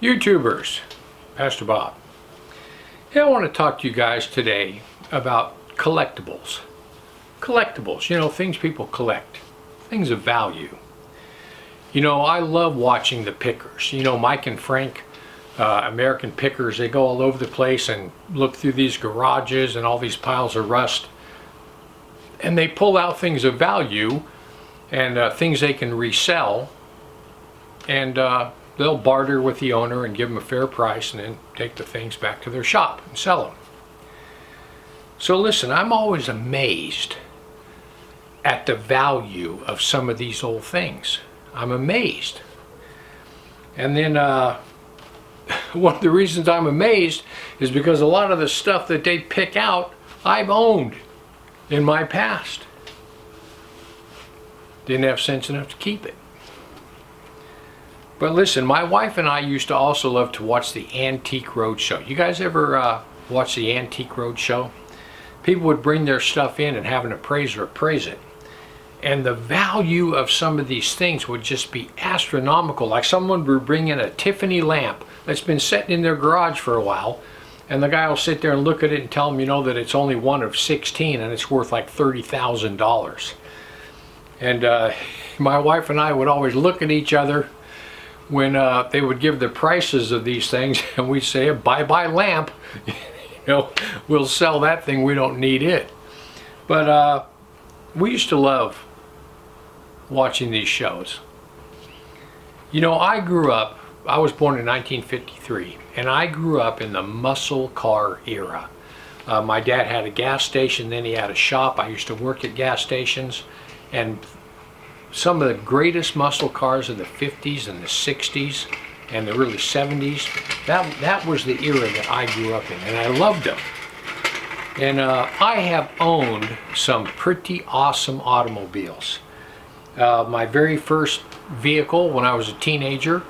YouTubers, Pastor Bob. Hey, I want to talk to you guys today about collectibles. Collectibles, you know, things people collect, things of value. You know, I love watching the pickers. You know, Mike and Frank, American pickers, they go all over the place and look through these garages and all these piles of rust. And they pull out things of value and things they can resell. And they'll barter with the owner and give them a fair price and then take the things back to their shop and sell them. So listen, I'm always amazed at the value of some of these old things. I'm amazed. And then one of the reasons I'm amazed is because a lot of the stuff that they pick out I've owned in my past. Didn't have sense enough to keep it. But listen, my wife and I used to also love to watch the Antique Roadshow. You guys ever watch the Antique Roadshow? People would bring their stuff in and have an appraiser appraise it. And the value of some of these things would just be astronomical. Like someone would bring in a Tiffany lamp that's been sitting in their garage for a while, and the guy will sit there and look at it and tell them, you know, that it's only one of 16 and it's worth like $30,000. And my wife and I would always look at each other when they would give the prices of these things, and we'd say, bye-bye lamp. You know, we'll sell that thing, we don't need it. But we used to love watching these shows. You know, I was born in 1953, and I grew up in the muscle car era. My dad had a gas station, then he had a shop. I used to work at gas stations, and some of the greatest muscle cars of the 50s and the 60s and the early 70s, that was the era that I grew up in, and I loved them. And I have owned some pretty awesome automobiles. My very first vehicle when I was a teenager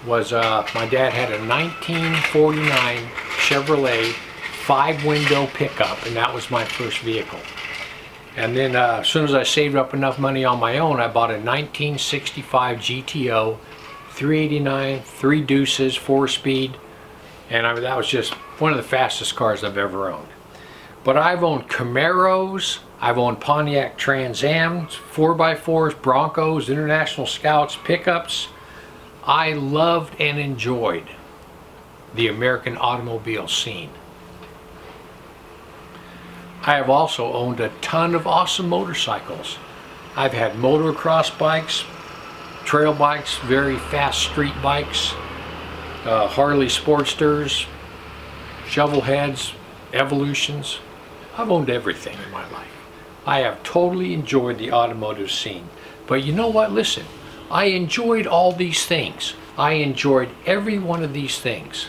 was, my dad had a 1949 Chevrolet 5-window pickup, and that was my first vehicle. And then as soon as I saved up enough money on my own, I bought a 1965 GTO, 389, 3 deuces, 4-speed, and that was just one of the fastest cars I've ever owned. But I've owned Camaros, I've owned Pontiac Trans Ams, 4x4s, Broncos, International Scouts, pickups. I loved and enjoyed the American automobile scene. I have also owned a ton of awesome motorcycles. I've had motocross bikes, trail bikes, very fast street bikes, Harley Sportsters, shovel heads, Evolutions. I've owned everything in my life. I have totally enjoyed the automotive scene. But you know what? Listen, I enjoyed all these things. I enjoyed every one of these things.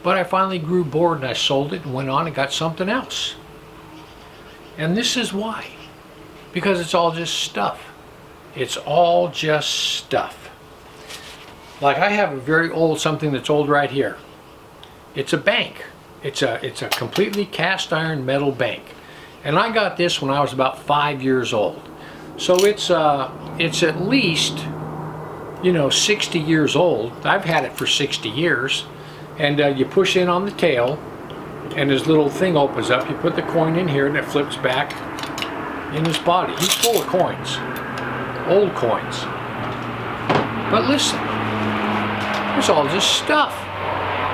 But I finally grew bored and I sold it and went on and got something else. And this is why. Because it's all just stuff. It's all just stuff. Like I have a very old, something that's old right here. It's a bank. It's a completely cast iron metal bank. And I got this when I was about 5 years old. So it's at least, you know, 60 years old. I've had it for 60 years. And you push in on the tail, and this little thing opens up. You put the coin in here and it flips back in his body. He's full of coins, old coins. But listen, it's all just stuff.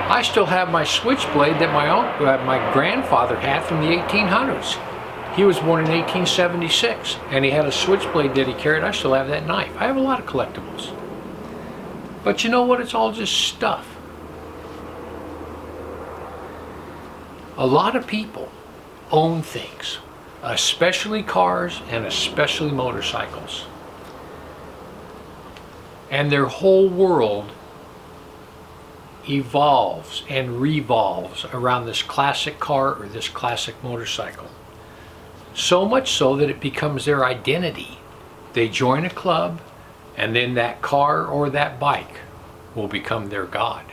I still have my switchblade that my grandfather had from the 1800s. He was born in 1876, and he had a switchblade that he carried. I still have that knife. I have a lot of collectibles. But you know what? It's all just stuff. A lot of people own things, especially cars and especially motorcycles. And their whole world evolves and revolves around this classic car or this classic motorcycle. So much so that it becomes their identity. They join a club, and then that car or that bike will become their god.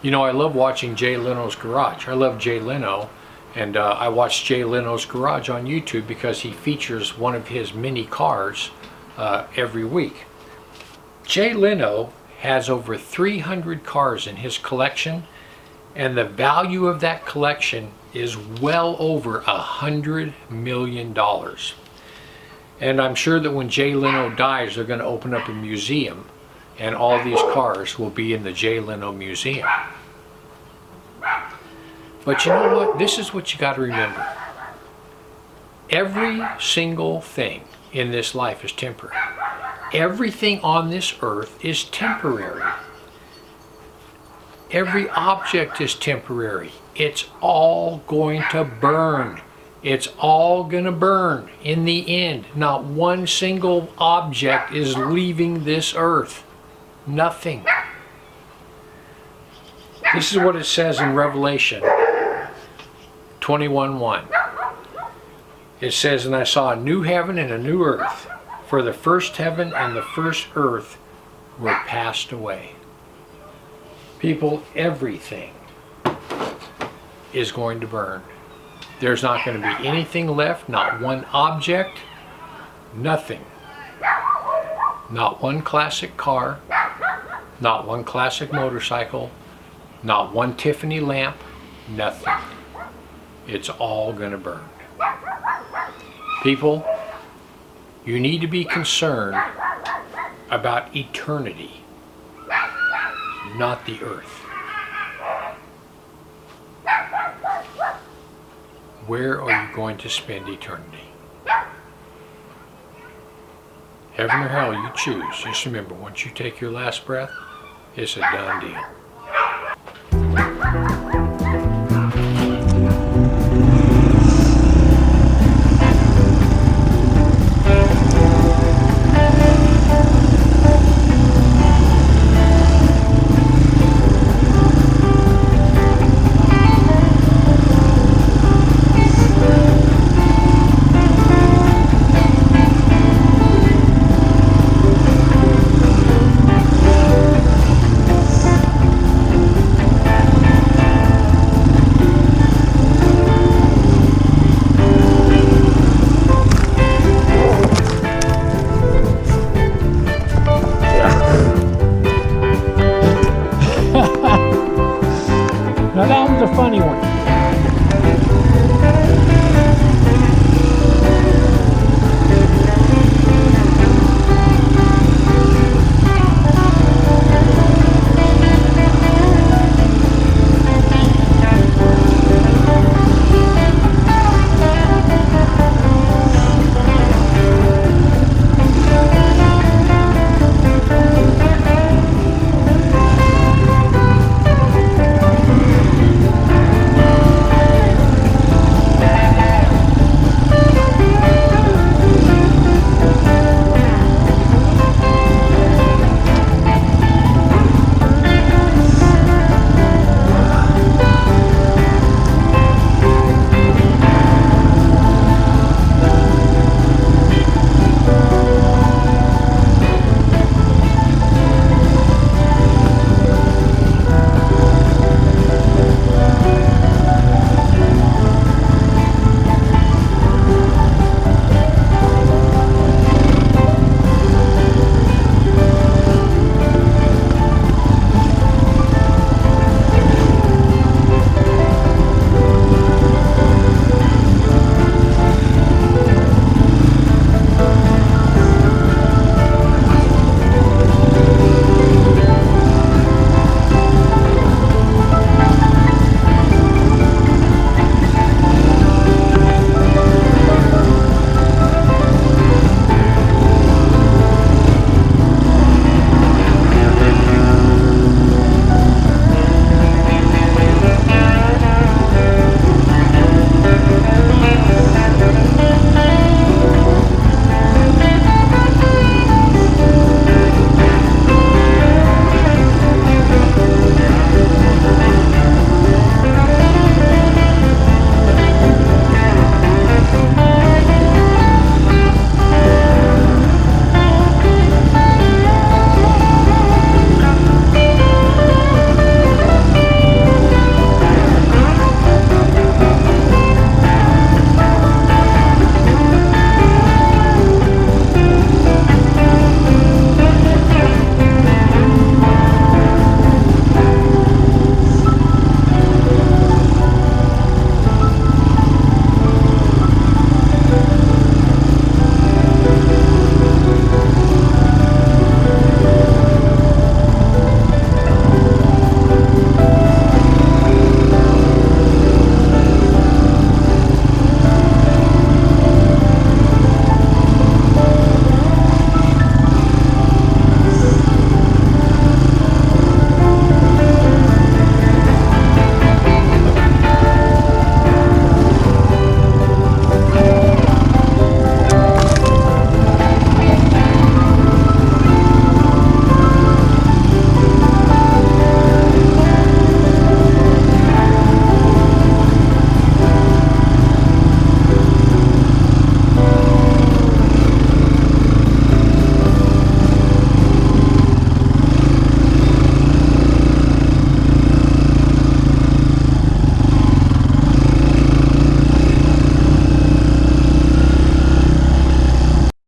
You know, I love watching Jay Leno's Garage. I love Jay Leno, and I watch Jay Leno's Garage on YouTube because he features one of his mini cars every week. Jay Leno has over 300 cars in his collection, and the value of that collection is well over $100 million. And I'm sure that when Jay Leno dies, they're going to open up a museum, and all these cars will be in the Jay Leno Museum. But you know what? This is what you got to remember. Every single thing in this life is temporary. Everything on this earth is temporary. Every object is temporary. It's all going to burn. It's all going to burn in the end. Not one single object is leaving this earth. Nothing. This is what it says in Revelation 21:1. It says, "And I saw a new heaven and a new earth, for the first heaven and the first earth were passed away." People, everything is going to burn. There's not going to be anything left, not one object, nothing. Not one classic car, not one classic motorcycle, not one Tiffany lamp, nothing. It's all going to burn. People, you need to be concerned about eternity, not the earth. Where are you going to spend eternity? Heaven or hell, you choose. Just remember, once you take your last breath, it's a done deal.